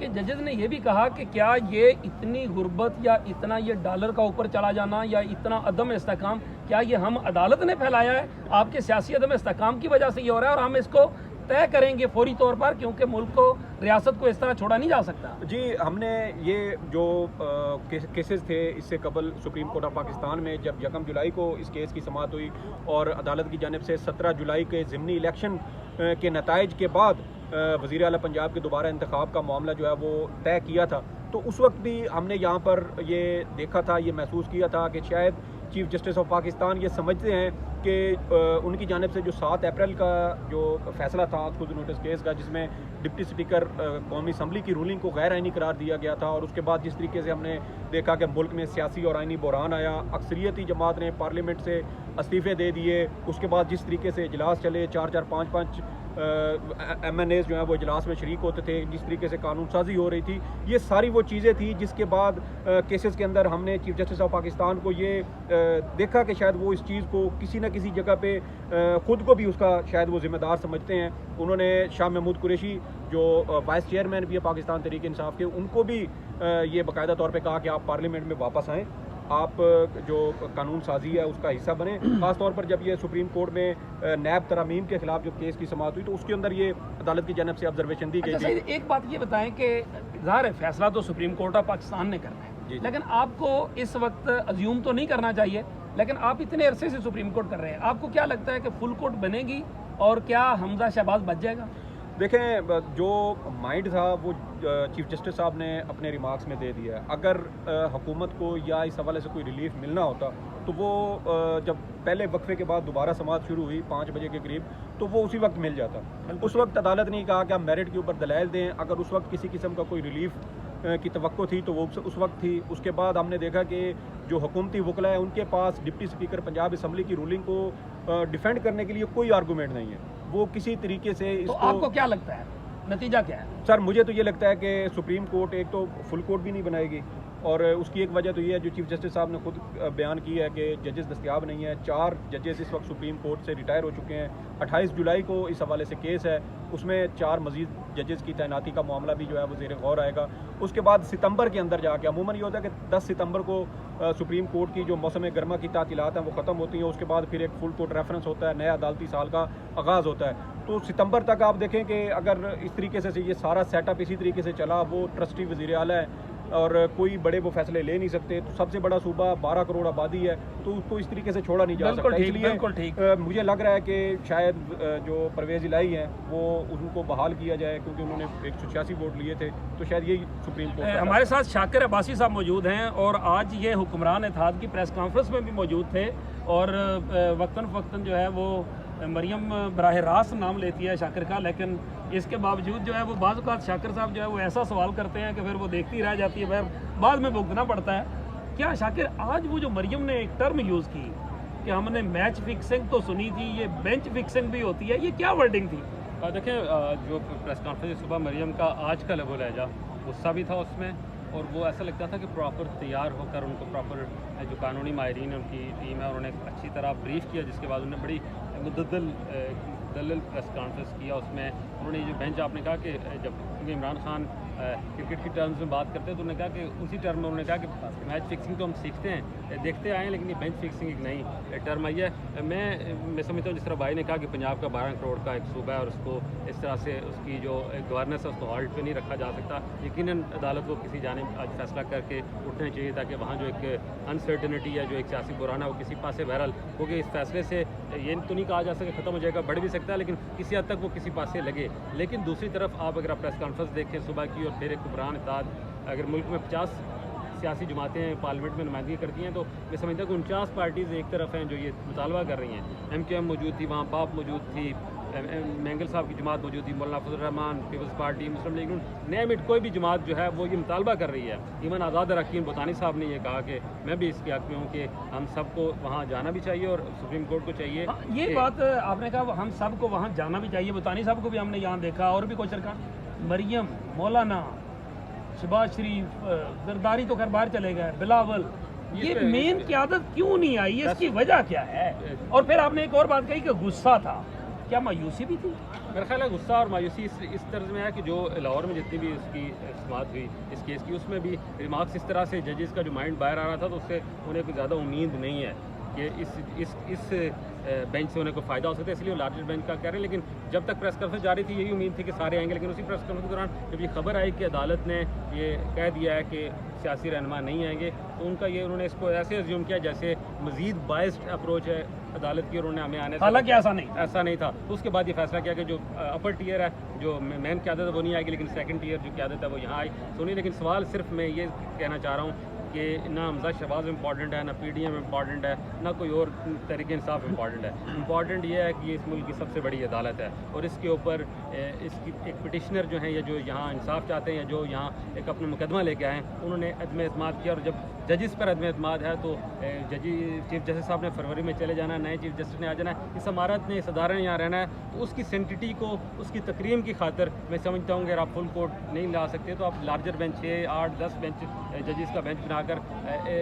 کہ ججز نے یہ بھی کہا کہ کیا یہ اتنی غربت یا اتنا یہ ڈالر کا اوپر چلا جانا یا اتنا عدم استحکام کیا یہ ہم عدالت نے پھیلایا ہے؟ آپ کے سیاسی عدم استحکام کی وجہ سے یہ ہو رہا ہے اور ہم اس کو طے کریں گے فوری طور پر، کیونکہ ملک کو ریاست کو اس طرح چھوڑا نہیں جا سکتا۔ جی ہم نے یہ جو کیسز تھے اس سے قبل سپریم کورٹ آف پاکستان میں جب 1 جولائی کو اس کیس کی سماعت ہوئی اور عدالت کی جانب سے 17 جولائی کے ضمنی الیکشن کے نتائج کے بعد وزیر اعلیٰ پنجاب کے دوبارہ انتخاب کا معاملہ جو ہے وہ طے کیا تھا، تو اس وقت بھی ہم نے یہاں پر یہ دیکھا تھا، یہ محسوس کیا تھا کہ شاید چیف جسٹس آف پاکستان یہ سمجھتے ہیں کہ ان کی جانب سے جو 7 اپریل کا جو فیصلہ تھا خود نوٹس کیس کا، جس میں ڈپٹی اسپیکر قومی اسمبلی کی رولنگ کو غیر آئینی قرار دیا گیا تھا، اور اس کے بعد جس طریقے سے ہم نے دیکھا کہ ملک میں سیاسی اور آئینی بحران آیا، اکثریتی جماعت نے پارلیمنٹ سے استعفے دے دیے، اس کے بعد جس طریقے سے اجلاس چلے 4-4 5-5 MNAs جو ہیں وہ اجلاس میں شریک ہوتے تھے، جس طریقے سے قانون سازی ہو رہی تھی، یہ ساری وہ چیزیں تھیں جس کے بعد کیسز کے اندر ہم نے چیف جسٹس آف پاکستان کو یہ دیکھا کہ شاید وہ اس چیز کو کسی نہ کسی جگہ پہ خود کو بھی اس کا شاید وہ ذمہ دار سمجھتے ہیں۔ انہوں نے شاہ محمود قریشی جو وائس چیئرمین بھی ہے پاکستان تحریک انصاف کے، ان کو بھی یہ باقاعدہ طور پہ کہا کہ آپ پارلیمنٹ میں واپس آئیں، آپ جو قانون سازی ہے اس کا حصہ بنیں، خاص طور پر جب یہ سپریم کورٹ میں نیب ترامیم کے خلاف جو کیس کی سماعت ہوئی تو اس کے اندر یہ عدالت کی جانب سے آبزرویشن دی گئی تھی۔ اچھا ایک بات یہ بتائیں کہ ظاہر ہے فیصلہ تو سپریم کورٹ آف پاکستان نے کرنا ہے، لیکن آپ کو اس وقت ازیوم تو نہیں کرنا چاہیے، لیکن آپ اتنے عرصے سے سپریم کورٹ کر رہے ہیں، آپ کو کیا لگتا ہے کہ فل کورٹ بنے گی اور کیا حمزہ شہباز بچ جائے گا؟ دیکھیں جو مائنڈ تھا وہ چیف جسٹس صاحب نے اپنے ریمارکس میں دے دیا ہے۔ اگر حکومت کو یا اس حوالے سے کوئی ریلیف ملنا ہوتا تو وہ جب پہلے وقفے کے بعد دوبارہ سماعت شروع ہوئی 5 بجے کے قریب تو وہ اسی وقت مل جاتا۔ اس وقت عدالت نے کہا کہ آپ میرٹ کے اوپر دلائل دیں، اگر اس وقت کسی قسم کا کوئی ریلیف کی توقع تھی تو وہ اس وقت تھی۔ اس کے بعد ہم نے دیکھا کہ جو حکومتی وکلا ہے ان کے پاس ڈپٹی اسپیکر پنجاب اسمبلی کی رولنگ کو ڈیفینڈ کرنے کے لیے کوئی آرگومنٹ نہیں ہے، وہ کسی طریقے سے اس تو آپ کو کیا لگتا ہے نتیجہ کیا ہے؟ سر مجھے تو یہ لگتا ہے کہ سپریم کورٹ ایک تو فل کورٹ بھی نہیں بنائے گی، اور اس کی ایک وجہ تو یہ ہے جو چیف جسٹس صاحب نے خود بیان کی ہے کہ ججز دستیاب نہیں ہیں۔ 4 ججز اس وقت سپریم کورٹ سے ریٹائر ہو چکے ہیں، 28 جولائی کو اس حوالے سے کیس ہے، اس میں 4 مزید ججز کی تعیناتی کا معاملہ بھی جو ہے وہ زیر غور آئے گا۔ اس کے بعد ستمبر کے اندر جا کے عموماً یہ ہوتا ہے کہ 10 ستمبر کو سپریم کورٹ کی جو موسم گرما کی تعطیلات ہیں وہ ختم ہوتی ہیں، اس کے بعد پھر ایک فل کورٹ ریفرنس ہوتا ہے، نیا عدالتی سال کا آغاز ہوتا ہے۔ تو ستمبر تک آپ دیکھیں کہ اگر اس طریقے سے یہ سارا سیٹ اپ اسی طریقے سے چلا، وہ ٹرسٹی وزیر اعلیٰ ہے اور کوئی بڑے وہ فیصلے لے نہیں سکتے، تو سب سے بڑا صوبہ 12 کروڑ آبادی ہے تو اس کو اس طریقے سے چھوڑا نہیں جا سکتا۔ اس لیے مجھے لگ رہا ہے کہ شاید جو پرویز الہی ہیں وہ ان کو بحال کیا جائے، کیونکہ انہوں نے 186 ووٹ لیے تھے، تو شاید یہی سپریم کورٹ۔ ہمارے ساتھ شاکر عباسی صاحب موجود ہیں اور آج یہ حکمران اتحاد کی پریس کانفرنس میں بھی موجود تھے، اور وقتاً فوقتاً جو ہے وہ مریم براہ راست نام لیتی ہے شاکر کا، لیکن اس کے باوجود جو ہے وہ بعض اوقات شاکر صاحب جو ہے وہ ایسا سوال کرتے ہیں کہ پھر وہ دیکھتی رہ جاتی ہے، پھر بعد میں بھگتنا پڑتا ہے۔ کیا شاکر آج وہ جو مریم نے ایک ٹرم یوز کی کہ ہم نے میچ فکسنگ تو سنی تھی، یہ بینچ فکسنگ بھی ہوتی ہے، یہ کیا ورڈنگ تھی؟ دیکھیں جو پریس کانفرنس صبح مریم کا آج کا لب و لہجہ غصہ بھی تھا اس میں، اور وہ ایسا لگتا تھا کہ پراپر تیار ہو کر ان کو پراپر جو قانونی ماہرین ان کی ٹیم ہے انہوں نے اچھی طرح بریف کیا، جس کے بعد انہوں نے بڑی مدلل پریس کانفرنس کیا۔ اس میں انہوں نے یہ جو بینچ آپ نے کہا کہ جب عمران خان کرکٹ کی ٹرمز میں بات کرتے ہیں تو انہوں نے کہا کہ اسی ٹرم میں انہوں نے کہا کہ میچ فکسنگ تو ہم سیکھتے ہیں دیکھتے آئے ہیں، لیکن یہ بینچ فکسنگ ایک نئی ٹرم آئی ہے۔ میں سمجھتا ہوں جس طرح بھائی نے کہا کہ پنجاب کا 12 کروڑ کا ایک صوبہ ہے اور اس کو اس طرح سے اس کی جو گورننس ہے اس کو ہالٹ پہ نہیں رکھا جا سکتا۔ یقیناً عدالت کو کسی جانب آج فیصلہ کر کے اٹھنا چاہیے تاکہ وہاں جو ایک انسرٹنٹی ہے، جو ایک سیاسی بحران ہے، وہ کسی پاسے بہرحال کیونکہ اس فیصلے سے یہ تو نہیں کہا جا سکتا ختم ہو جائے گا، بڑھ بھی سکتا ہے، لیکن کسی حد تک وہ کسی پاسے لگے۔ لیکن دوسری طرف آپ اگر پریس کانفرنس دیکھیں صبح کی اور پھر ایک حکمران اتحاد، اگر ملک میں 50 سیاسی جماعتیں پارلیمنٹ میں نمائندگی کرتی ہیں تو میں سمجھتا ہوں کہ 49 پارٹیز ایک طرف ہیں جو یہ مطالبہ کر رہی ہیں۔ MQM موجود تھی، وہاں پاپ موجود تھی، مینگل صاحب کی جماعت موجود تھی، Maulana Fazl ur Rehman, People's Party, Muslim League, name it, کوئی بھی جماعت جو ہے وہ یہ مطالبہ کر رہی ہے۔ ایون آزاد اراکین بوتانی صاحب نے یہ کہا کہ میں بھی اس کے حق میں ہوں کہ ہم سب کو وہاں جانا بھی چاہیے اور سپریم کورٹ کو چاہیے۔ یہ بات آپ نے کہا ہم سب کو وہاں جانا بھی چاہیے، بوتانی صاحب کو بھی ہم نے یہاں دیکھا، اور بھی کوئی ارکان، مریم، مولانا، شہباز شریف، زرداری تو خیر باہر چلے گئے، بلاول، یہ مین قیادت کیوں نہیں آئی؟ اس کی وجہ کیا ہے؟ اور پھر آپ نے ایک اور بات کہی کہ غصہ تھا، کیا مایوسی بھی تھی؟ میرا خیال ہے غصہ اور مایوسی اس طرز میں ہے کہ جو لاہور میں جتنی بھی اس کی سماعت ہوئی اس کیس کی، اس میں بھی ریمارکس اس طرح سے ججز کا جو مائنڈ باہر آ رہا تھا، تو اس سے انہیں کوئی زیادہ امید نہیں ہے کہ اس بینچ سے انہیں کو فائدہ ہو سکتا ہے، اس لیے وہ لارجر بینچ کا کہہ رہے ہیں. لیکن جب تک پریس کانفرنس جاری تھی یہی امید تھی کہ سارے آئیں گے، لیکن اسی پریس کانفرنس کے دوران جب یہ خبر آئی کہ عدالت نے یہ کہہ دیا ہے کہ سیاسی رہنما نہیں آئیں گے، تو ان کا یہ انہوں نے اس کو ایسے ایزیوم کیا جیسے مزید بائسڈ اپروچ ہے عدالت کی، انہوں نے ہمیں آنے سے، حالانکہ ایسا نہیں تھا. تو اس کے بعد یہ فیصلہ کیا کہ جو اپر ٹیئر ہے، جو مین قیادت ہے وہ نہیں آئے گی، لیکن سیکنڈ ٹیئر جو قیادت ہے وہ یہاں آئی سونی. لیکن سوال صرف میں یہ کہنا چاہ رہا ہوں کہ نہ حمزہ شہباز امپورٹنٹ ہے، نہ پی ڈی ایم امپورٹنٹ ہے، نہ کوئی اور تحریک انصاف امپورٹنٹ ہے. امپورٹنٹ یہ ہے کہ یہ اس ملک کی سب سے بڑی عدالت ہے، اور اس کے اوپر اس کی ایک پٹیشنر جو ہیں یا جو یہاں انصاف چاہتے ہیں یا جو یہاں ایک اپنا مقدمہ لے کے آئے ہیں، انہوں نے عدم اعتماد کیا. اور جب ججز پر عدم اعتماد ہے تو چیف جسٹس صاحب نے فروری میں چلے جانا ہے، نئے چیف جسٹس نے آ جانا ہے، اس عمارت نے، اس ادارے نے یہاں رہنا ہے. تو اس کی سینٹیٹی کو، اس کی تکریم کی خاطر میں سمجھتا ہوں کہ اگر آپ فل کورٹ نہیں لا سکتے تو آپ لارجر بینچ 6 8 10 بینچ ججز کا بینچ بنا کر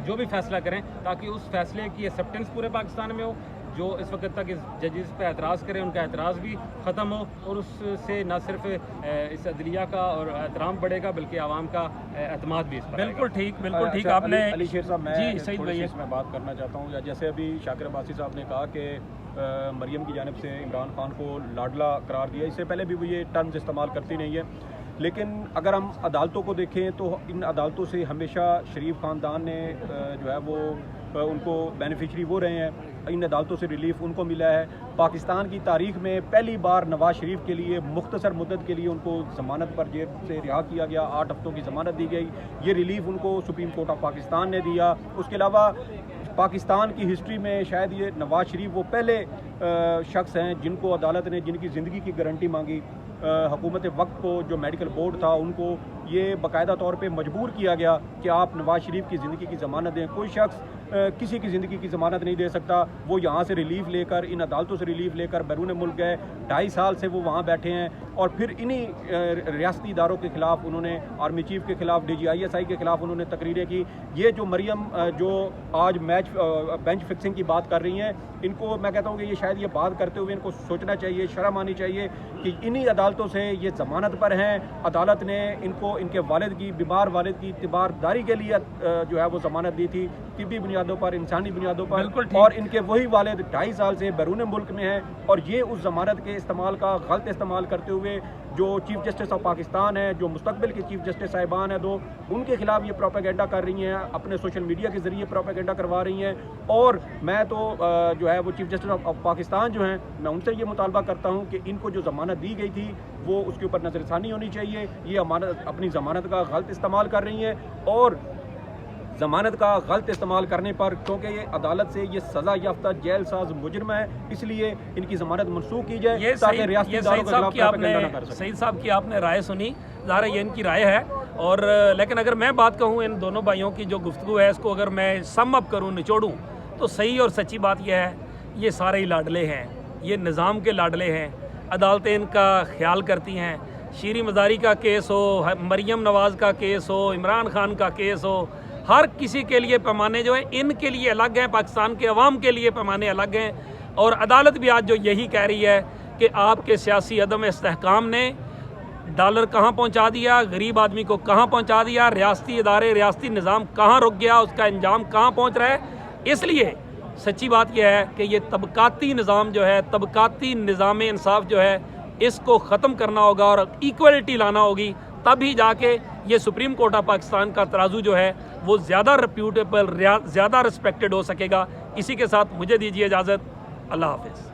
جو بھی فیصلہ کریں، تاکہ اس فیصلے کی ایکسیپٹنس پورے پاکستان میں ہو. جو اس وقت تک اس ججز پہ اعتراض کریں ان کا اعتراض بھی ختم ہو، اور اس سے نہ صرف اس عدلیہ کا اور احترام بڑھے گا بلکہ عوام کا اعتماد بھی اس پر. بالکل ٹھیک، بالکل ٹھیک. آپ نے علی شیر صاحب، میں جی سعید بھائی اس میں بات کرنا چاہتا ہوں. جیسے ابھی شاکر عباسی صاحب نے کہا کہ مریم کی جانب سے عمران خان کو لاڈلا قرار دیا، اس سے پہلے بھی وہ یہ ٹرمز استعمال کرتی نہیں ہے. لیکن اگر ہم عدالتوں کو دیکھیں تو ان عدالتوں سے ہمیشہ شریف خاندان نے جو ہے وہ ان کو بینیفیشری وہ رہے ہیں، ان عدالتوں سے ریلیف ان کو ملا ہے. پاکستان کی تاریخ میں پہلی بار نواز شریف کے لیے مختصر مدت کے لیے ان کو ضمانت پر جیل سے رہا کیا گیا، 8 ہفتوں کی ضمانت دی گئی. یہ ریلیف ان کو سپریم کورٹ آف پاکستان نے دیا. اس کے علاوہ پاکستان کی ہسٹری میں شاید یہ نواز شریف وہ پہلے شخص ہیں جن کو عدالت نے، جن کی زندگی کی گارنٹی مانگی. حکومت وقت کو، جو میڈیکل بورڈ تھا، ان کو یہ باقاعدہ طور پہ مجبور کیا گیا کہ آپ نواز شریف کی زندگی کی ضمانت دیں. کوئی شخص کسی کی زندگی کی ضمانت نہیں دے سکتا. وہ یہاں سے ریلیف لے کر، ان عدالتوں سے ریلیف لے کر بیرون ملک گئے. 2.5 سال سے وہ وہاں بیٹھے ہیں، اور پھر انہی ریاستی اداروں کے خلاف انہوں نے، آرمی چیف کے خلاف، DGISI کے خلاف انہوں نے تقریریں کی. یہ جو مریم جو آج بینچ فکسنگ کی بات کر رہی ہیں، ان کو میں کہتا ہوں کہ یہ شاید یہ بات کرتے ہوئے ان کو سوچنا چاہیے، شرم آنی چاہیے کہ انہی عدالتوں سے یہ ضمانت پر ہیں. عدالت نے ان کو، ان کے والد کی، بیمار والد کی تبارداری کے لیے جو ہے وہ ضمانت دی تھی، طبی بنیادوں پر، انسانی بنیادوں پر. اور ان کے وہی والد 2.5 سال سے بیرون ملک میں ہیں، اور یہ اس ضمانت کے استعمال کا غلط استعمال کرتے ہوئے جو چیف جسٹس آف پاکستان ہے، جو مستقبل کے چیف جسٹس صاحبان ہیں 2، ان کے خلاف یہ پروپیگنڈا کر رہی ہیں، اپنے سوشل میڈیا کے ذریعے پروپیگنڈا کروا رہی ہیں. اور میں تو جو ہے وہ چیف جسٹس آف پاکستان جو ہیں، میں ان سے یہ مطالبہ کرتا ہوں کہ ان کو جو ضمانت دی گئی تھی وہ اس کے اوپر نظر ثانی ہونی چاہیے. یہ اپنی ضمانت کا غلط استعمال کر رہی ہیں، اور ضمانت کا غلط استعمال کرنے پر، کیونکہ یہ عدالت سے یہ سزا یافتہ جیل ساز مجرم ہے، اس لیے ان کی ضمانت منسوخ کی جائے تاکہ ریاستی اداروں کے خلاف پروپیگنڈا نہ کر سکیں. سعید صاحب کی آپ نے رائے سنی، ظاہر یہ ان کی رائے ہے. اور لیکن اگر میں بات کہوں ان دونوں بھائیوں کی جو گفتگو ہے، اس کو اگر میں سم اپ کروں، نچوڑوں، تو صحیح اور سچی بات یہ ہے، یہ سارے ہی لاڈلے ہیں، یہ نظام کے لاڈلے ہیں. عدالتیں ان کا خیال کرتی ہیں. شیریں مزاری کا کیس ہو، مریم نواز کا کیس ہو، عمران خان کا کیس ہو، ہر کسی کے لیے پیمانے جو ہیں ان کے لیے الگ ہیں، پاکستان کے عوام کے لیے پیمانے الگ ہیں. اور عدالت بھی آج جو یہی کہہ رہی ہے کہ آپ کے سیاسی عدم استحکام نے ڈالر کہاں پہنچا دیا، غریب آدمی کو کہاں پہنچا دیا، ریاستی ادارے، ریاستی نظام کہاں رک گیا، اس کا انجام کہاں پہنچ رہا ہے. اس لیے سچی بات یہ ہے کہ یہ طبقاتی نظام جو ہے، طبقاتی نظام انصاف جو ہے، اس کو ختم کرنا ہوگا اور ایکویلٹی لانا ہوگی. تبھی جا کے یہ سپریم کورٹ آف پاکستان کا ترازو جو ہے وہ زیادہ ریپیوٹیبل، زیادہ رسپیکٹڈ ہو سکے گا. اسی کے ساتھ مجھے دیجیے اجازت. اللہ حافظ.